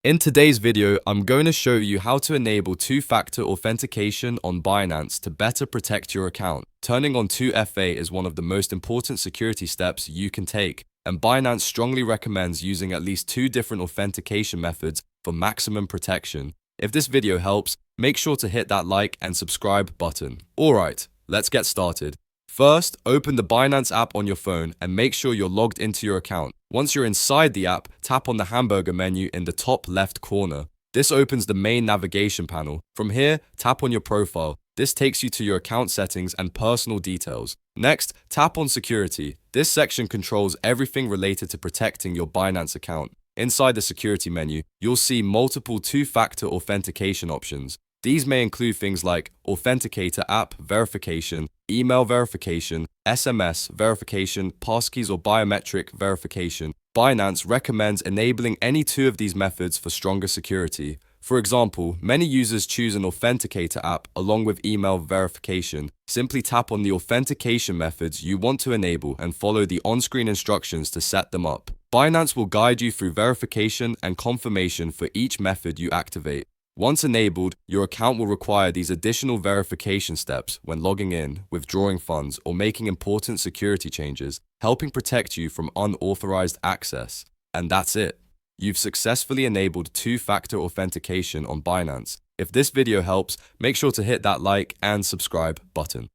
In today's video, I'm going to show you how to enable two-factor authentication on Binance to better protect your account. Turning on 2FA is one of the most important security steps you can take, and Binance strongly recommends using at least 2 different authentication methods for maximum protection. If this video helps, make sure to hit that like and subscribe button. Alright, let's get started. First, open the Binance app on your phone and make sure you're logged into your account. Once you're inside the app, tap on the hamburger menu in the top left corner. This opens the main navigation panel. From here, tap on your profile. This takes you to your account settings and personal details. Next, tap on security. This section controls everything related to protecting your Binance account. Inside the security menu, you'll see multiple two-factor authentication options. These may include things like Authenticator app verification, email verification, SMS verification, passkeys or biometric verification. Binance recommends enabling any 2 of these methods for stronger security. For example, many users choose an Authenticator app along with email verification. Simply tap on the authentication methods you want to enable and follow the on-screen instructions to set them up. Binance will guide you through verification and confirmation for each method you activate. Once enabled, your account will require these additional verification steps when logging in, withdrawing funds, or making important security changes, helping protect you from unauthorized access. And that's it. You've successfully enabled two-factor authentication on Binance. If this video helps, make sure to hit that like and subscribe button.